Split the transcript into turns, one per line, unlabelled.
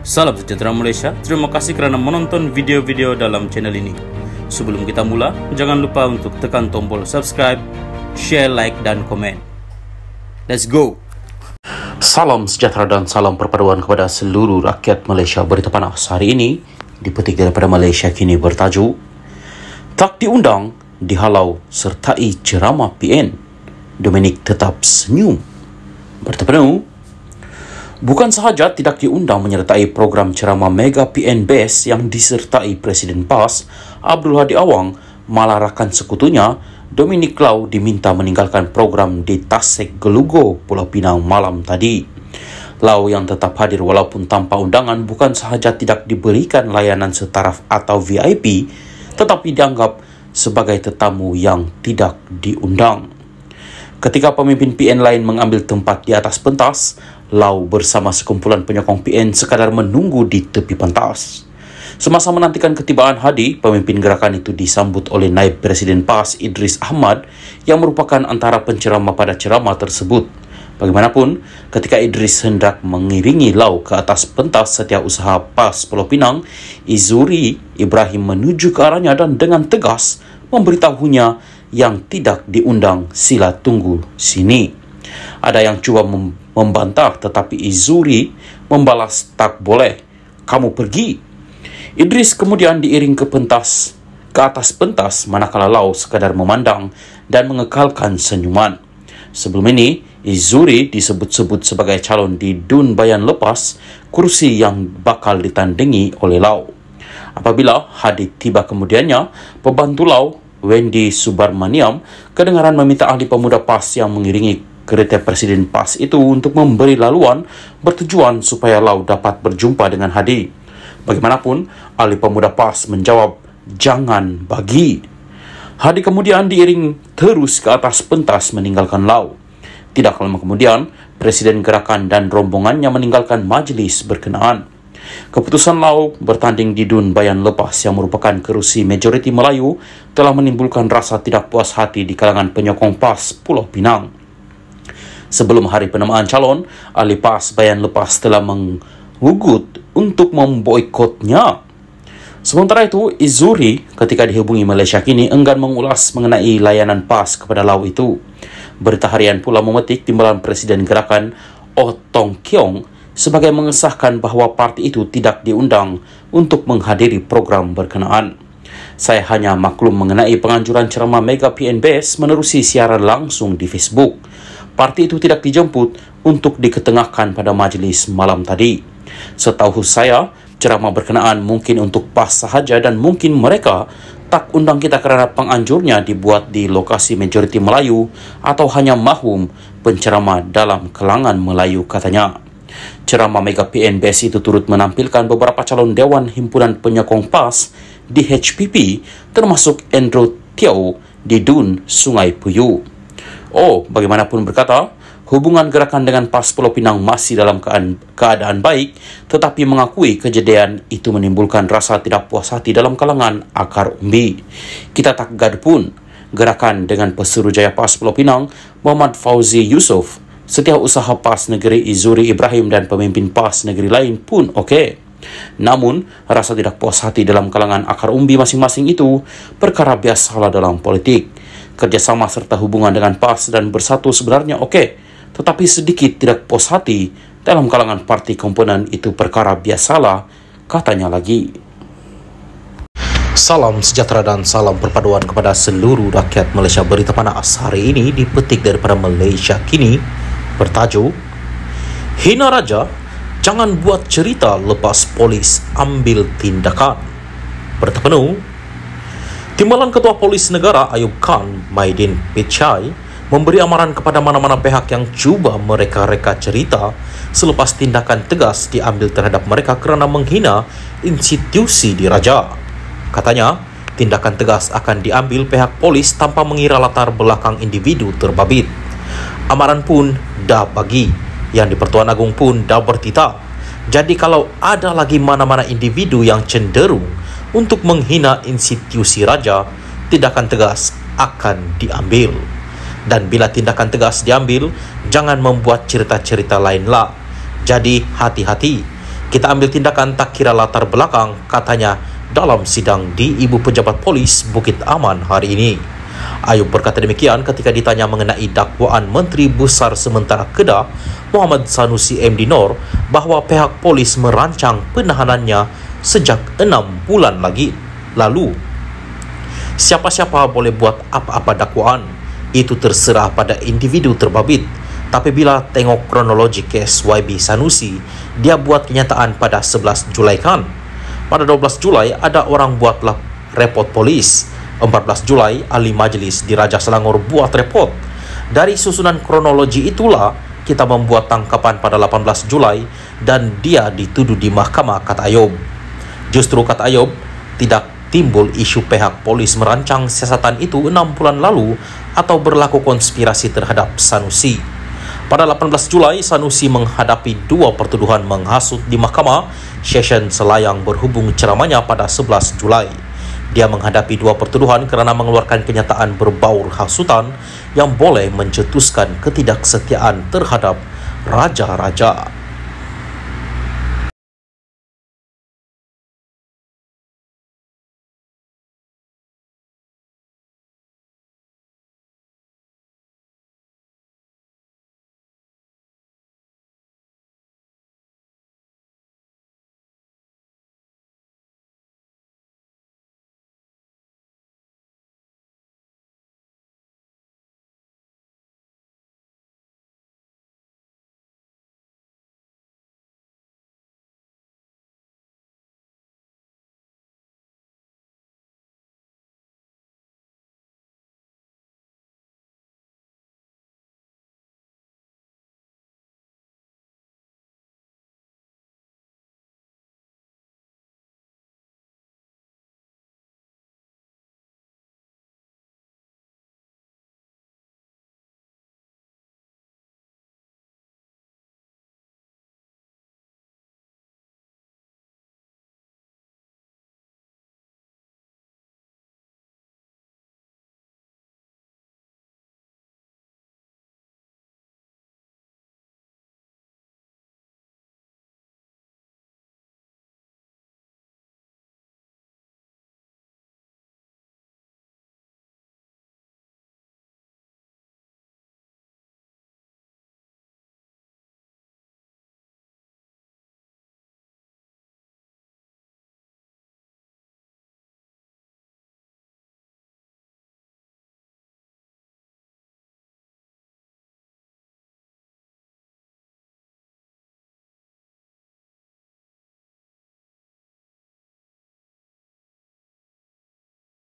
Salam sejahtera Malaysia, terima kasih kerana menonton video-video dalam channel ini. Sebelum kita mula, jangan lupa untuk tekan tombol subscribe, share, like dan komen. Let's go! Salam sejahtera dan salam perpaduan kepada seluruh rakyat Malaysia. Berita panas hari ini dipetik daripada Malaysia Kini bertajuk Tak diundang, dihalau sertai ceramah PN, Dominic tetap senyum. Berita penuh, bukan sahaja tidak diundang menyertai program ceramah Mega PN Best yang disertai Presiden PAS, Abdul Hadi Awang, malah rakan sekutunya, Dominic Lau diminta meninggalkan program di Tasik Gelugo, Pulau Pinang malam tadi. Lau yang tetap hadir walaupun tanpa undangan bukan sahaja tidak diberikan layanan setaraf atau VIP, tetapi dianggap sebagai tetamu yang tidak diundang. Ketika pemimpin PN lain mengambil tempat di atas pentas, Lau bersama sekumpulan penyokong PN sekadar menunggu di tepi pentas. Semasa menantikan ketibaan Hadi, pemimpin gerakan itu disambut oleh Naib Presiden PAS Idris Ahmad yang merupakan antara penceramah pada ceramah tersebut. Bagaimanapun, ketika Idris hendak mengiringi Lau ke atas pentas Setiausaha PAS Pulau Pinang, Izuri Ibrahim menuju ke arahnya dan dengan tegas memberitahunya yang tidak diundang sila tunggu sini. Ada yang cuba membantah, tetapi Izuri membalas, tak boleh, kamu pergi. Idris kemudian diiring ke atas pentas, manakala Lau sekadar memandang dan mengekalkan senyuman. Sebelum ini, Izuri disebut-sebut sebagai calon di Dun Bayan lepas, kursi yang bakal ditandingi oleh Lau. Apabila Hadi tiba kemudiannya, pembantu Lau, Wendy Subarmaniam, kedengaran meminta ahli pemuda PAS yang mengiringi kereta Presiden PAS itu untuk memberi laluan bertujuan supaya Lau dapat berjumpa dengan Hadi. Bagaimanapun, ahli pemuda PAS menjawab, jangan bagi. Hadi kemudian diiring terus ke atas pentas meninggalkan Lau. Tidak lama kemudian, Presiden Gerakan dan rombongannya meninggalkan majlis berkenaan. Keputusan Lau bertanding di Dun Bayan lepas yang merupakan kerusi majoriti Melayu telah menimbulkan rasa tidak puas hati di kalangan penyokong PAS Pulau Pinang. Sebelum hari penamaan calon, ahli PAS Bayan lepas telah mengugut untuk memboikotnya. Sementara itu, Izuri ketika dihubungi Malaysia Kini enggan mengulas mengenai layanan PAS kepada Lau itu. Berita harian pula memetik timbalan Presiden Gerakan Oh Tong Kiong sebagai mengesahkan bahawa parti itu tidak diundang untuk menghadiri program berkenaan. Saya hanya maklum mengenai penganjuran ceramah Mega PN Best menerusi siaran langsung di Facebook. Parti itu tidak dijemput untuk diketengahkan pada majlis malam tadi. Setahu saya, ceramah berkenaan mungkin untuk PAS sahaja dan mungkin mereka tak undang kita kerana penganjurnya dibuat di lokasi majoriti Melayu atau hanya mahum penceramah dalam kalangan Melayu, katanya. Ceramah Mega PN Best itu turut menampilkan beberapa calon Dewan Himpunan Penyokong PAS di HPP termasuk Andrew Tiao di Dun Sungai Puyu. Oh, bagaimanapun berkata, hubungan gerakan dengan PAS Pulau Pinang masih dalam keadaan baik, tetapi mengakui kejadian itu menimbulkan rasa tidak puas hati dalam kalangan akar umbi. Kita tak gaduh pun. Gerakan dengan Pesuruhjaya PAS Pulau Pinang, Muhammad Fauzi Yusof, Setiausaha PAS Negeri Izuri Ibrahim dan pemimpin PAS negeri lain pun okey. Namun, rasa tidak puas hati dalam kalangan akar umbi masing-masing itu perkara biasalah dalam politik. Kerjasama serta hubungan dengan PAS dan bersatu sebenarnya okey, tetapi sedikit tidak puas hati dalam kalangan parti komponen itu perkara biasalah, katanya lagi. Salam sejahtera dan salam perpaduan kepada seluruh rakyat Malaysia. Berita panas hari ini dipetik daripada Malaysia Kini bertajuk Hina Raja, jangan buat cerita lepas polis ambil tindakan. Berita penuh, timbalan Ketua Polis Negara Ayub Khan Maidin Pichai memberi amaran kepada mana-mana pihak yang cuba mereka-reka cerita selepas tindakan tegas diambil terhadap mereka kerana menghina institusi diraja. Katanya, tindakan tegas akan diambil pihak polis tanpa mengira latar belakang individu terbabit. Amaran pun dah bagi, yang di-Pertuan Agong pun dah bertitah. Jadi kalau ada lagi mana-mana individu yang cenderung untuk menghina institusi raja, tindakan tegas akan diambil. Dan bila tindakan tegas diambil, jangan membuat cerita-cerita lainlah. Jadi hati-hati.
Kita ambil tindakan tak kira latar belakang, katanya dalam sidang di Ibu Pejabat Polis Bukit Aman hari ini. Ayub berkata demikian ketika ditanya mengenai dakwaan Menteri Besar Sementara Kedah Muhammad Sanusi MD Nor bahawa pihak polis merancang penahanannya sejak 6 bulan lalu. Siapa-siapa boleh buat apa-apa dakwaan, itu terserah pada individu terbabit. Tapi bila tengok kronologi kes YB Sanusi, dia buat kenyataan pada 11 Julai kan? Pada 12 Julai ada orang buatlah report polis. 14 Julai ahli majlis di Raja Selangor buat report. Dari susunan kronologi itulah kita membuat tangkapan pada 18 Julai dan dia dituduh di mahkamah, kata Ayub. Justru, kata Ayub, tidak timbul isu pihak polis merancang siasatan itu 6 bulan lalu atau berlaku konspirasi terhadap Sanusi. Pada 18 Julai, Sanusi menghadapi 2 pertuduhan menghasut di Mahkamah Session Selayang berhubung ceramahnya pada 11 Julai. Dia menghadapi 2 pertuduhan kerana mengeluarkan kenyataan berbaur hasutan yang boleh mencetuskan ketidaksetiaan terhadap raja-raja.